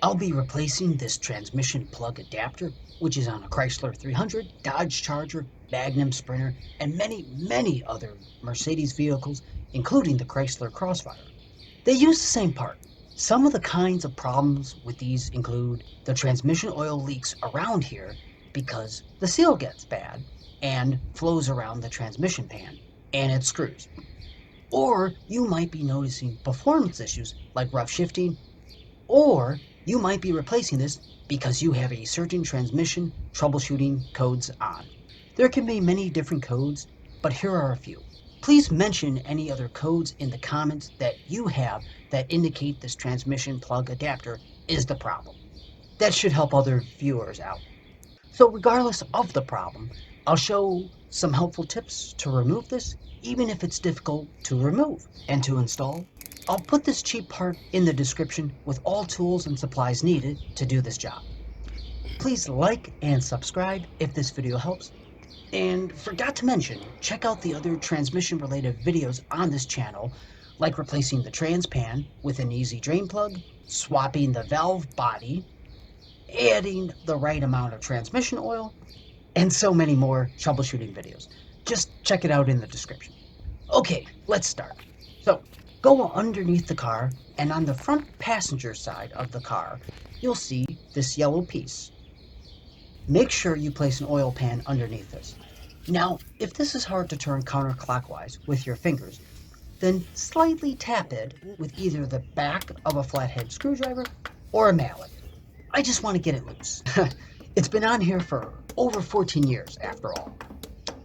I'll be replacing this transmission plug adapter, which is on a Chrysler 300, Dodge Charger, Magnum Sprinter, and many other Mercedes vehicles, including the Chrysler Crossfire. They use the same part. Some of the kinds of problems with these include the transmission oil leaks around here because the seal gets bad and flows around the transmission pan and its screws. Or you might be noticing performance issues like rough shifting, or you might be replacing this because you have a certain transmission troubleshooting codes on. There can be many different codes, but here are a few. Please mention any other codes in the comments that you have that indicate this transmission plug adapter is the problem. That should help other viewers out. So regardless of the problem, I'll show some helpful tips to remove this, even if it's difficult to remove and to install. I'll put this cheap part in the description with all tools and supplies needed to do this job. Please like and subscribe if this video helps. And forgot to mention, check out the other transmission related videos on this channel, like replacing the trans pan with an easy drain plug, swapping the valve body, adding the right amount of transmission oil, and so many more troubleshooting videos. Just check it out in the description. Okay, let's start. So, go underneath the car, and on the front passenger side of the car, you'll see this yellow piece. Make sure you place an oil pan underneath this. Now, if this is hard to turn counterclockwise with your fingers, then slightly tap it with either the back of a flathead screwdriver or a mallet. I just want to get it loose. It's been on here for over 14 years after all,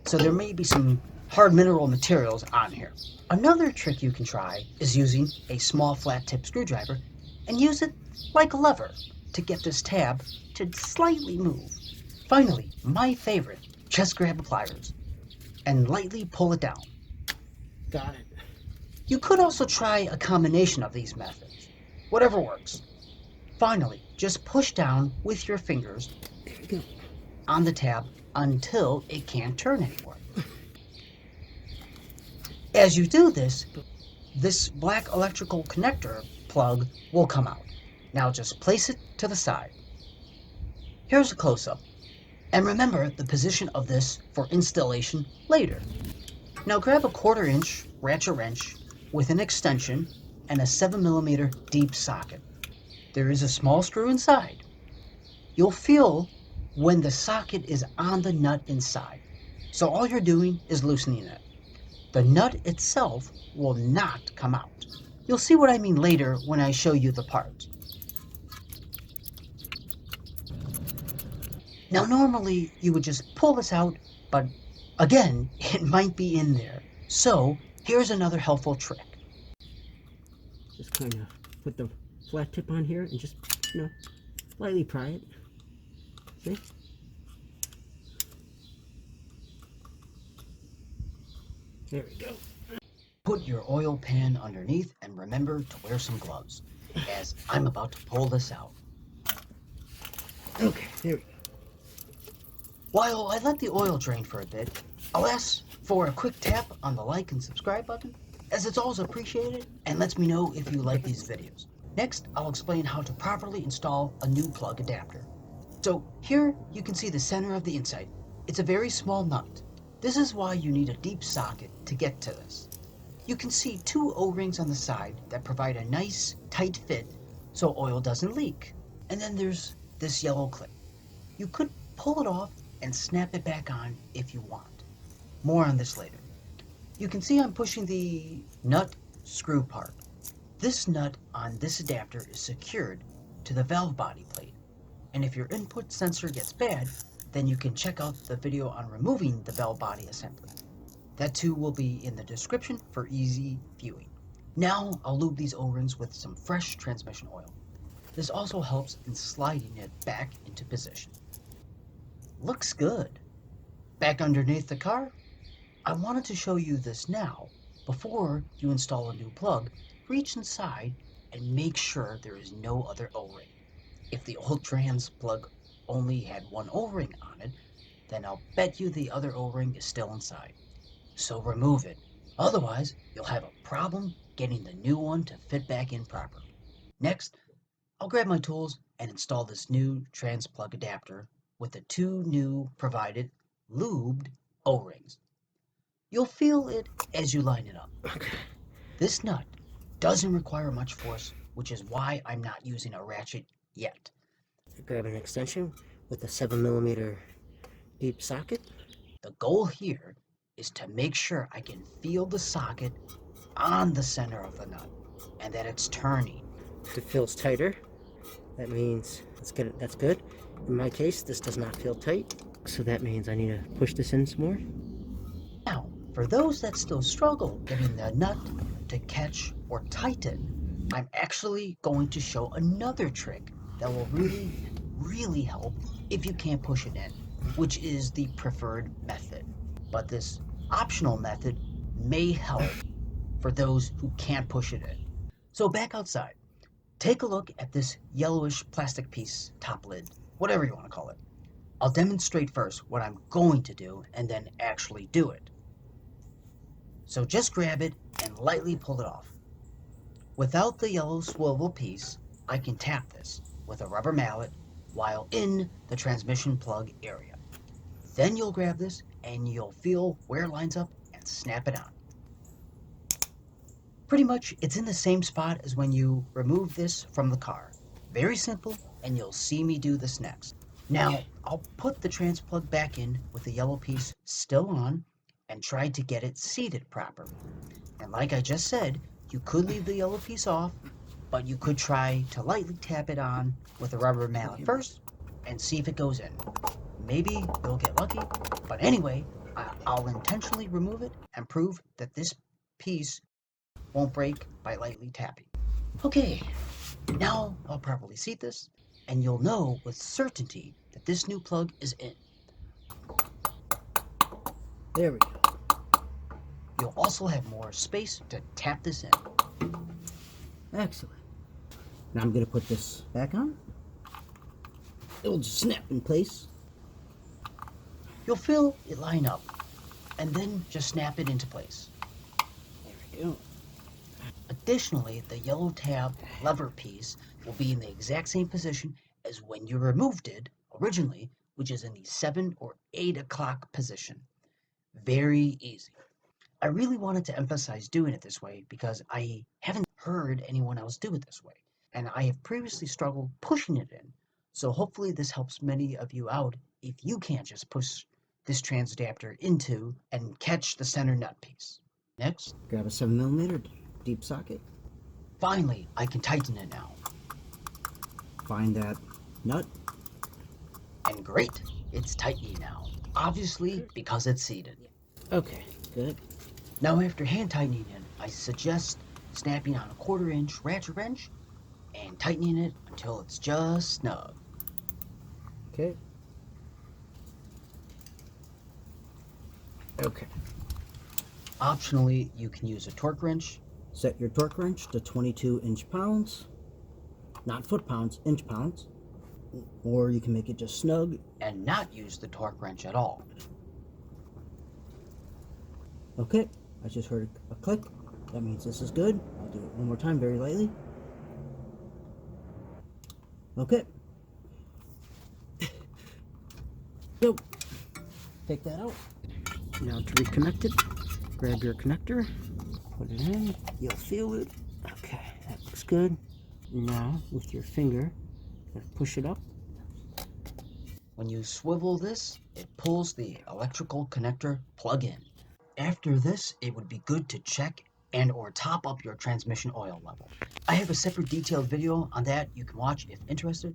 so there may be some hard mineral materials on here. Another trick you can try is using a small flat tip screwdriver and use it like a lever to get this tab to slightly move. Finally, my favorite, just grab pliers and lightly pull it down. Got it. You could also try a combination of these methods, whatever works. Finally, just push down with your fingers There we go. on the tab until it can't turn anymore. As you do this, this black electrical connector plug will come out. Now just place it to the side. Here's a close-up. And remember the position of this for installation later. Now grab a 1/4 inch ratchet wrench with an extension and a 7mm deep socket. There is a small screw inside. You'll feel when the socket is on the nut inside. So all you're doing is loosening it. The nut itself will not come out. You'll see what I mean later when I show you the part. Now normally you would just pull this out, but again, it might be in there. So here's another helpful trick. Just kind of put the flat tip on here and just, lightly pry it. See? There we go. Put your oil pan underneath and remember to wear some gloves, as I'm about to pull this out. Okay, there we go. While I let the oil drain for a bit, I'll ask for a quick tap on the like and subscribe button, as it's always appreciated and lets me know if you like these videos. Next, I'll explain how to properly install a new plug adapter. So here you can see the center of the inside. It's a very small nut. This is why you need a deep socket to get to this. You can see 2 O-rings on the side that provide a nice tight fit so oil doesn't leak. And then there's this yellow clip. You could pull it off and snap it back on if you want. More on this later. You can see I'm pushing the nut screw part. This nut on this adapter is secured to the valve body plate. And if your input sensor gets bad, then you can check out the video on removing the valve body assembly. That too will be in the description for easy viewing. Now I'll lube these O-rings with some fresh transmission oil. This also helps in sliding it back into position. Looks good. Back underneath the car, I wanted to show you this now. Before you install a new plug, reach inside and make sure there is no other O-ring. If the old trans plug only had one O-ring on it, then I'll bet you the other O-ring is still inside. So remove it. Otherwise, you'll have a problem getting the new one to fit back in properly. Next, I'll grab my tools and install this new trans plug adapter with the two new provided lubed O-rings. You'll feel it as you line it up. Okay. This nut doesn't require much force, which is why I'm not using a ratchet yet. Grab an extension with a 7mm deep socket. The goal here is to make sure I can feel the socket on the center of the nut and that it's turning. If it feels tighter, that means that's good. In my case, this does not feel tight, so that means I need to push this in some more. Now, for those that still struggle getting the nut to catch or tighten, I'm actually going to show another trick that will really help if you can't push it in, which is the preferred method. But this optional method may help for those who can't push it in. So back outside, take a look at this yellowish plastic piece, top lid, whatever you want to call it. I'll demonstrate first what I'm going to do and then actually do it. So just grab it and lightly pull it off. Without the yellow swivel piece, I can tap this with a rubber mallet while in the transmission plug area. Then you'll grab this and you'll feel where it lines up and snap it on. Pretty much it's in the same spot as when you remove this from the car. Very simple, and you'll see me do this next. Now, I'll put the trans plug back in with the yellow piece still on and try to get it seated properly. And like I just said, you could leave the yellow piece off, but you could try to lightly tap it on with a rubber mallet first and see if it goes in. Maybe you'll get lucky, but anyway, I'll intentionally remove it and prove that this piece won't break by lightly tapping. Okay, now I'll properly seat this, and you'll know with certainty that this new plug is in. There we go. You'll also have more space to tap this in. Excellent. Now I'm going to put this back on. It'll just snap in place. You'll feel it line up, and then just snap it into place. There we go. Additionally, the yellow tab lever piece will be in the exact same position as when you removed it originally, which is in the 7 or 8 o'clock position. Very easy. I really wanted to emphasize doing it this way because I haven't heard anyone else do it this way, and I have previously struggled pushing it in, so hopefully this helps many of you out if you can't just push this trans adapter into and catch the center nut piece. Next, Grab a 7mm deep socket. finally, I can tighten it now. Find that nut. And great, it's tightening now, obviously because it's seated. Okay, good. Now after hand tightening it, I suggest snapping on a 1/4 inch ratchet wrench and tightening it until it's just snug. Okay. Okay. Optionally, you can use a torque wrench. Set your torque wrench to 22 inch-pounds. Not foot-pounds, inch-pounds. Or you can make it just snug. And not use the torque wrench at all. Okay, I just heard a click. That means this is good. I'll do it one more time very lightly. Okay. So, take that out. Now to reconnect it, grab your connector, put it in, you'll feel it. Okay, that looks good. Now, with your finger, push it up. When you swivel this, it pulls the electrical connector plug in. After this, it would be good to check and or top up your transmission oil level. I have a separate detailed video on that you can watch if interested.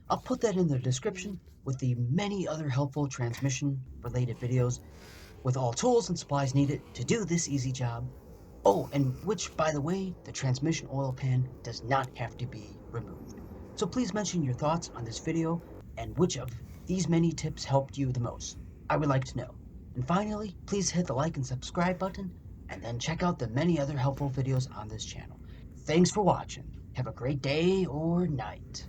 I'll put that in the description with the many other helpful transmission related videos with all tools and supplies needed to do this easy job. Oh, and which, by the way, the transmission oil pan does not have to be removed. So please mention your thoughts on this video and which of these many tips helped you the most. I would like to know. And finally, please hit the like and subscribe button, and then check out the many other helpful videos on this channel. Thanks for watching. Have a great day or night.